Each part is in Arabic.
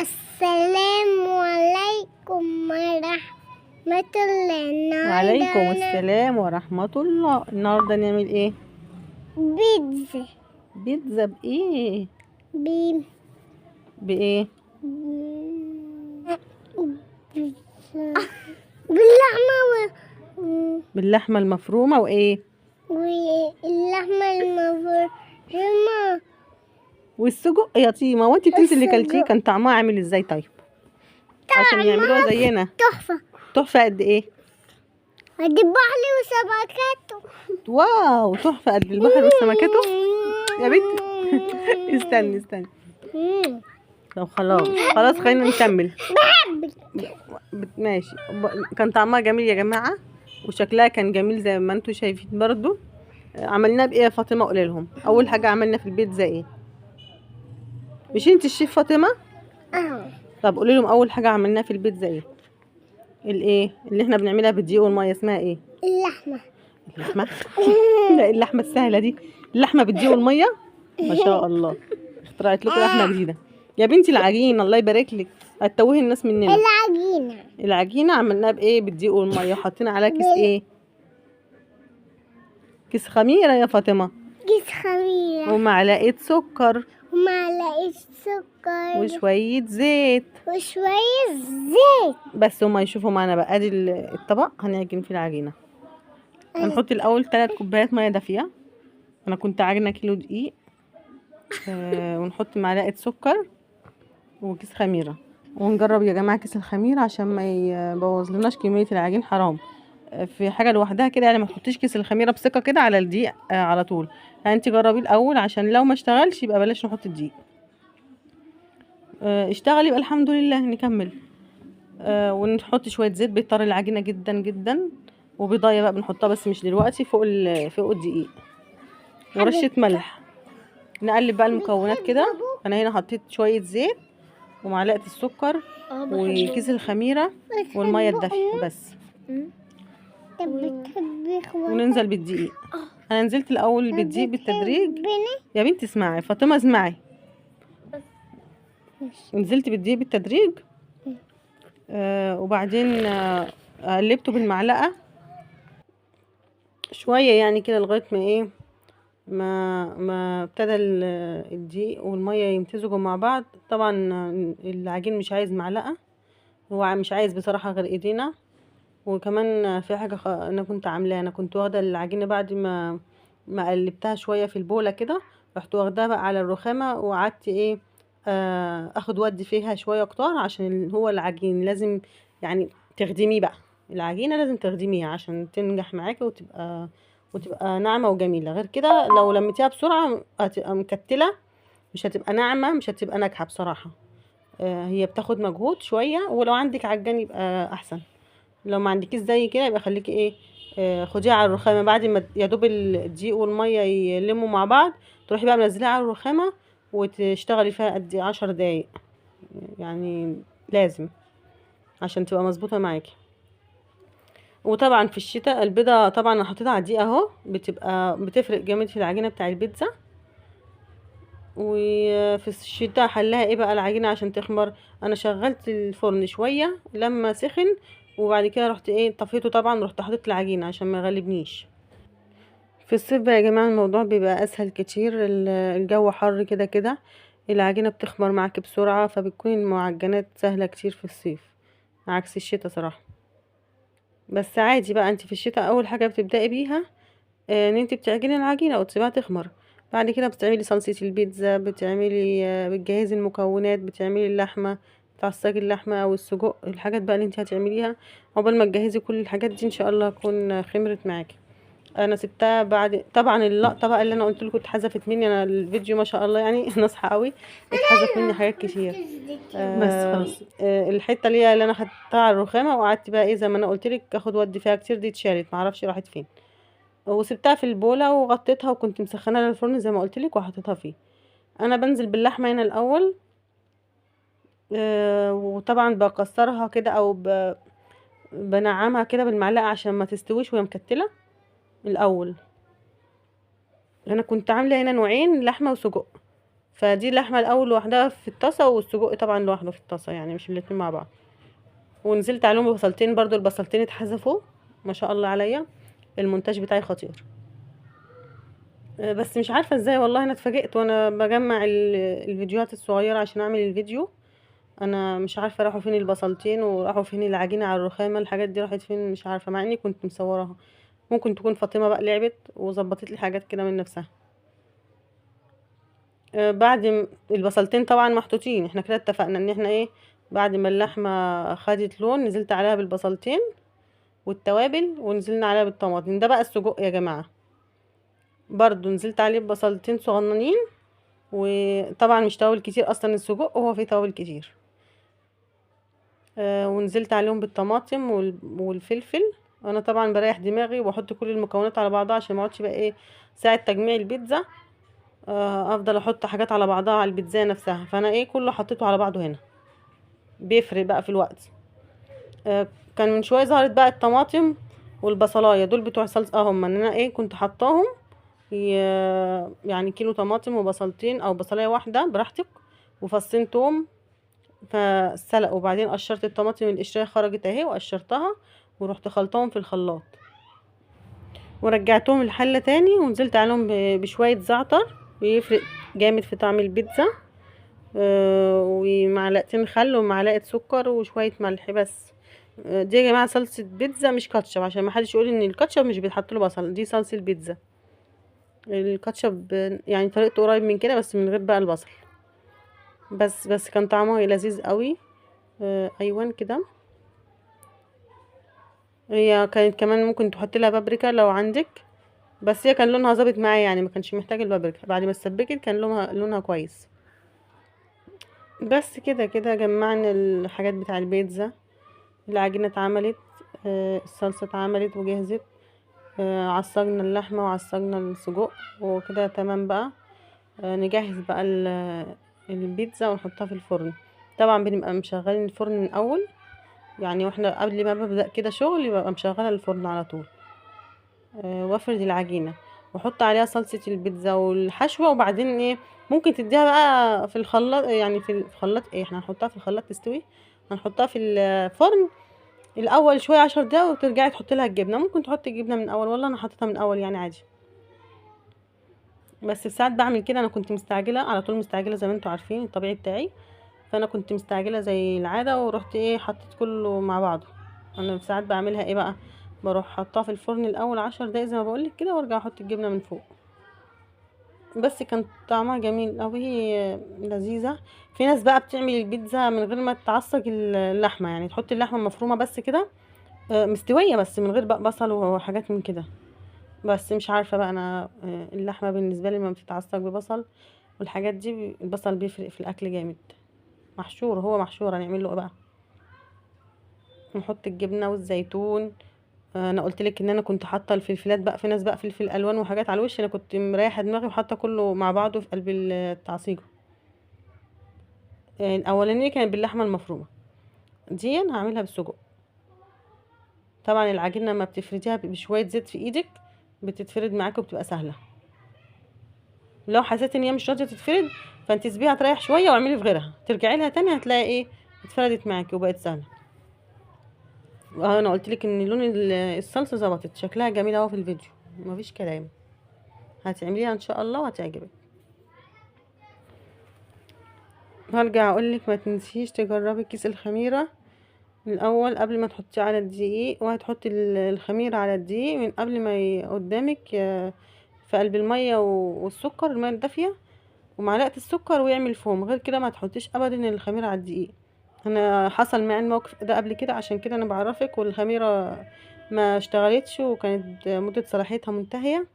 السلام عليكم ورحمة الله. وعليكم السلام ورحمة الله. النهاردة نعمل ايه؟ بيتزا. بيتزا بايه؟ ب- بايه؟ باللحمة باللحمة المفرومة وايه؟ واللحمة المفرومة والسجق يا تيمة. وانت بتنسي اللي السجق. كلتيه كان طعمها عامل ازاي طيب؟ عشان يعملوها زينا. تحفة. تحفة قد ايه؟ دي بحلي وسمكاته. واو، تحفة قد البحر وسمكته يا بنتي. استني. طب خلاص خلينا نكمل. ماشي. كان طعمها جميل يا جماعة، وشكلها كان جميل زي ما انتوا شايفين برضو. عملناه بايه يا فاطمة؟ قولي لهم اول حاجة عملنا في البيتزا ايه. مش انت الشيف فاطمة؟ طب قولي لهم اول حاجة عملناها في البيتزا ايه. الايه اللي احنا بنعملها بالدقيق والمية اسمها ايه؟ اللحمة. لا، اللحمة السهلة دي. اللحمة بالدقيق والمية. ما شاء الله، اخترعت لكم لحمة جديدة يا بنتي. العجين الله يبارك لك، هتتوهي الناس مننا. العجينة عملناها بايه؟ بالدقيق والمية، وحطينا عليها كيس ايه؟ كيس خميرة يا فاطمة. كيس خميرة ومعلقة سكر ومعلقة سكر وشوية زيت وشوية زيت. بس. هما يشوفوا معانا بقى. ادي الطبق هنعجن فيه العجينة. هنحط الاول 3 كوبايات مية دافية. انا كنت عاجنة كيلو دقيق. ونحط معلقة سكر وكيس خميرة، ونجرب يا جماعة كيس الخميرة عشان ما يبوظ لناش كمية العجين. حرام في حاجة لوحدها كده، يعني ما تحطيش كيس الخميرة بثقة كده على الدقيق على طول. انت جربيه الاول عشان لو ما اشتغلش يبقى بلاش نحط الدقيق. اشتغل يبقى الحمد لله. نكمل. ونحط شوية زيت بيطر العجينة جدا جدا. وبيضاية بقى بنحطها بس مش دلوقتي، فوق الدقيق. ورشة ملح. نقلب بقى المكونات كده. انا هنا حطيت شوية زيت ومعلقة السكر وكيس الخميرة والمية الدافية بس. وننزل بالدقيق. انا نزلت الاول بالدقيق بالتدريج. يا بنتي اسمعي فاطمة، اسمعي. نزلت بالدقيق بالتدريج. وبعدين قلبته بالمعلقة شوية يعني كده لغاية ما ايه، ما ابتدى الدقيق والمية يمتزجوا مع بعض. طبعا العجين مش عايز معلقة، هو مش عايز بصراحة غير ايدينا. وكمان في حاجة انا كنت عاملاها. انا كنت واخدة العجينة بعد ما قلبتها شوية في البولة كده، رحت واخداها بقى على الرخامة وقعدت ايه، اخد ودي فيها شوية كتار. عشان هو العجين لازم يعني تخدميه بقى. العجينة لازم تخدميها عشان تنجح معاكي وتبقى ناعمة وجميلة. غير كده لو لميتيها بسرعة هتبقى مكتلة، مش هتبقى ناعمة، مش هتبقى ناجحة بصراحة. هي بتاخد مجهود شوية، ولو عندك عجان يبقى احسن. لو ما عندكيش زي كده يبقى خليكي ايه، خديها على الرخامه بعد ما يا دوب الدقيق والميه يلموا مع بعض. تروحي بقى منزليها على الرخامه وتشتغلي فيها قد 10 دقايق يعني، لازم عشان تبقى مظبوطه معاكي. وطبعا في الشتاء البيضه طبعا انا حطيتها على الدقيق اهو، بتفرق جامد في العجينه بتاع البيتزا. وفي الشتاء حلها ايه بقى العجينه عشان تخمر. انا شغلت الفرن شويه لما سخن، وبعد كده رحت ايه طفيته طبعا، رحت حطيت العجينه عشان ما يغلبنيش. في الصيف بقى يا جماعه الموضوع بيبقى اسهل كتير. الجو حر كده كده، العجينه بتخمر معاكي بسرعه، فبتكون المعجنات سهله كتير في الصيف عكس الشتاء صراحه. بس عادي بقى، انت في الشتاء اول حاجه بتبداي بيها ان انت بتعجني العجينه وتسيبها تخمر. بعد كده بتعملي صلصه البيتزا، بتجهزي المكونات، بتعملي اللحمه، تعصجي اللحمه او السجق، الحاجات بقى اللي انت هتعمليها. عقبال ما تجهزي كل الحاجات دي ان شاء الله تكون خمرت معاكي. انا سبتها بعد طبعا اللقطه بقى اللي انا قلت لكم اتحذفت مني. انا الفيديو ما شاء الله يعني ناصحه قوي، اتحذف مني حاجات كتير. بس خلاص. الحته اللي انا خدتها على الرخامه وقعدت بقى ايه زي ما انا قلت لك اخد ودي فيها كتير، دي اتشالت معرفش راحت فين. وسبتها في البوله وغطيتها، وكنت مسخنه للفرن زي ما قلت لك وحطيتها فيه. انا بنزل باللحمه هنا الاول. وطبعا بكسرها كده او بنعمها كده بالمعلقه عشان ما تستويش وهي مكتله الاول. انا كنت عامله هنا نوعين، لحمه وسجق. فدي اللحمه الاول لوحدها في الطاسه، والسجق طبعا لوحده في الطاسه، يعني مش الاتنين مع بعض. ونزلت عليهم ببصلتين برضو، البصلتين اتحذفوا. ما شاء الله عليا، المونتاج بتاعي خطير. بس مش عارفه ازاي والله، انا اتفاجئت وانا بجمع الفيديوهات الصغيره عشان اعمل الفيديو. انا مش عارفه راحوا فين البصلتين، وراحوا فين العجينه على الرخامه، الحاجات دي راحت فين مش عارفه، مع اني كنت مصوراها. ممكن تكون فاطمه بقى لعبت وظبطت لي حاجات كده من نفسها. بعد البصلتين طبعا محطوطين، احنا كده اتفقنا ان احنا ايه، بعد ما اللحمه خدت لون نزلت عليها بالبصلتين والتوابل، ونزلنا عليها بالطماطم. ده بقى السجق يا جماعه، برضو نزلت عليه ببصلتين صغننين، وطبعا مش توابل كتير، اصلا السجق هو فيه توابل كتير. ونزلت عليهم بالطماطم والفلفل. انا طبعا بريح دماغي وبحط كل المكونات على بعضها عشان ما اقعدش بقى ايه ساعه تجميع البيتزا افضل احط حاجات على بعضها على البيتزا نفسها. فانا ايه كله حطيته على بعضه هنا، بيفرق بقى في الوقت. كان من شويه ظهرت بقى الطماطم والبصلايه دول بتوع صلصه، هم ان انا ايه كنت حطاهم. يعني كيلو طماطم وبصلتين او بصلايه واحده براحتك، وفصين توم. فسلق، وبعدين قشرت الطماطم القشريه خرجت اهي وقشرتها، ورحت خلطهم في الخلاط، ورجعتهم الحله تاني، ونزلت عليهم بشويه زعتر، بيفرق جامد في طعم البيتزا. ومعلقتين خل ومعلقه سكر وشويه ملح بس. دي يا جماعه صلصه بيتزا مش كاتشب، عشان ما حدش يقول ان الكاتشب مش بيتحط له بصل. دي صلصه بيتزا. الكاتشب يعني طريقته قريب من كده، بس من غير بقى البصل. بس كان طعمه لذيذ قوي. ايوان كده. هي كانت كمان ممكن تحط لها بابريكا لو عندك، بس هي كان لونها ظابط معايا، يعني ما كانش محتاج البابريكا. بعد ما اتسبكت كان لونها كويس. بس كده جمعنا الحاجات بتاع البيتزا. العجينه اتعملت، الصلصه اتعملت وجهزت. عصجنا اللحمه وعصجنا السجق، وكده تمام بقى. نجهز بقى البيتزا ونحطها في الفرن. طبعا بنبقى مشغلين الفرن من اول، يعني واحنا قبل ما ببدأ كده شغل ببقى مشغله الفرن على طول. وافرد العجينه واحط عليها صلصه البيتزا والحشوه، وبعدين ايه ممكن تديها بقى في الخلاط، يعني في الخلاط ايه، احنا هنحطها في الخلاط تستوي. هنحطها في الفرن الاول شويه 10 دقايق، وترجعي تحطي لها الجبنه. ممكن تحطي الجبنه من اول، والله انا حطيتها من اول يعني عادي. بس في ساعات بعمل كده، انا كنت مستعجله على طول، مستعجله زي ما انتوا عارفين الطبيعي بتاعي. فانا كنت مستعجله زي العاده، ورحت ايه حطيت كله مع بعضه. انا في ساعات بعملها ايه بقى، بروح حطها في الفرن الاول 10 دقايق زي ما بقولك كده، وارجع احط الجبنه من فوق. بس كان طعمها جميل قوي، لذيذه. في ناس بقى بتعمل البيتزا من غير ما تعصج اللحمه، يعني تحط اللحمه مفرومه بس كده، مستويه بس من غير بقى بصل وحاجات من كده. بس مش عارفه بقى انا، اللحمه بالنسبه لي ما بتتعصج ببصل والحاجات دي، البصل بيفرق في الاكل جامد. محشور، هو محشور، هنعمل له ايه بقى. نحط الجبنه والزيتون. انا قلت لك ان انا كنت حاطه الفلفلات بقى، في ناس بقى فلفل الوان وحاجات على الوش، انا كنت مريحه دماغي وحاطه كله مع بعضه في قلب التعصيجه. الاولانيه كانت باللحمه المفرومه، دي انا هعملها بالسجق. طبعا العجينه لما بتفرديها بشويه زيت في ايدك بتتفرد معاكي وبتبقى سهله. لو حسيت ان هي مش راضيه تتفرد، فانت سيبيها تريح شويه واعملي في غيرها، ترجعي لها تاني هتلاقي ايه اتفردت معاكي وبقت سهله. انا قلت لك ان لون الصلصه ظبطت، شكلها جميل اهو في الفيديو، مفيش كلام. هتعمليها ان شاء الله وهتعجبك. هرجع اقولك ما تنسيش تجربي كيس الخميره الاول قبل ما تحطيه على الدقيق، وهتحطي الخميره على الدقيق من قبل ما قدامك، في قلب الميه والسكر، الميه الدافيه ومعلقه السكر، ويعمل فوم. غير كده ما تحطيش ابدا الخميره على الدقيق. انا حصل معايا الموقف ده قبل كده، عشان كده انا بعرفك. والخميره ما اشتغلتش، وكانت مده صلاحيتها منتهيه،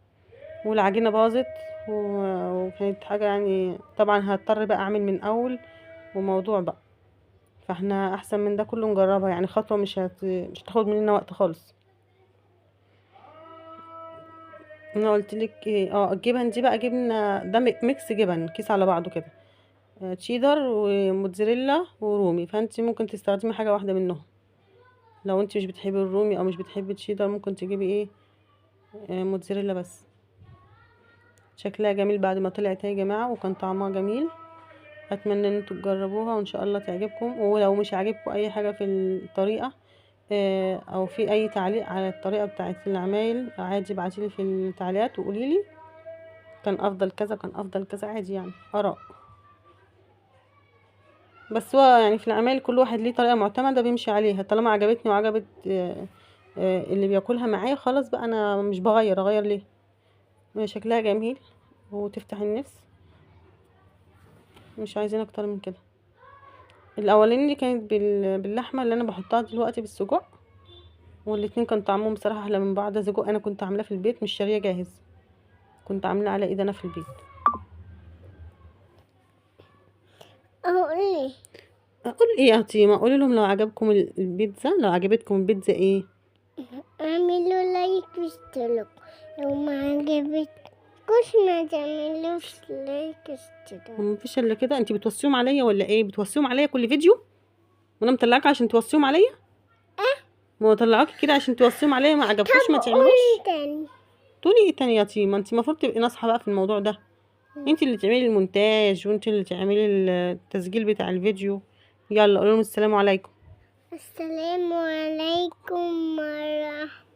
والعجينه باظت، وكانت حاجه يعني. طبعا هضطر بقى اعمل من اول وموضوع بقى. فاحنا احسن من ده كله نجربها، يعني خطوه مش هتاخد مننا وقت خالص. انا قلت لك الجبن دي بقى جبنه، ده ميكس جبن كيس على بعضه كده، تشيدر وموتزاريلا ورومي. فانت ممكن تستخدمي حاجه واحده منهم. لو انت مش بتحبي الرومي او مش بتحبي التشيدر، ممكن تجيبي ايه، موتزاريلا بس. شكلها جميل بعد ما طلعت يا جماعة، وكان طعمها جميل. اتمنى ان انتوا تجربوها وان شاء الله تعجبكم. ولو مش عاجبكم اي حاجة في الطريقة او في اي تعليق على الطريقة بتاعت العمايل، عادي ابعتيلي في التعليقات وقوليلي كان افضل كذا كان افضل كذا، عادي يعني اراء. بس هو يعني في العمايل كل واحد ليه طريقة معتمدة بيمشي عليها، طالما عجبتني وعجبت اللي بياكلها معايا خلاص بقى، انا مش اغير ليه. شكلها جميل وتفتح النفس، مش عايزين اكتر من كده. الاولاني اللي كانت باللحمه اللي انا بحطها دلوقتي بالسجق، والاتنين كان طعمهم بصراحه احلى من بعض. سجق انا كنت عاملاه في البيت مش شاريه جاهز، كنت عاملاه على ايد انا في البيت. اقول ايه يا عطيمه؟ قولي لهم لو عجبكم البيتزا، لو عجبتكم البيتزا ايه؟ اعملوا لايك واشتركوا. لو ما عجبتكوش ما تعملوش لايك واشتركوا. مفيش الا كده؟ انتي بتوصيهم عليا ولا ايه؟ بتوصيهم عليا كل فيديو وانا مطلعاكوا عشان توصيهم عليا؟ ما طلعوكي كده عشان توصيهم عليا، ما عجبكوش ما تعملوش. قولي تاني. تقولي ايه تاني يا عطيمه؟ انتي المفروض تبقي ناصحه بقى في الموضوع ده، انتي اللي تعملي المونتاج وانتي اللي تعملي التسجيل بتاع الفيديو. يلا قولوا لهم السلام عليكم. السلام عليكم ورحمة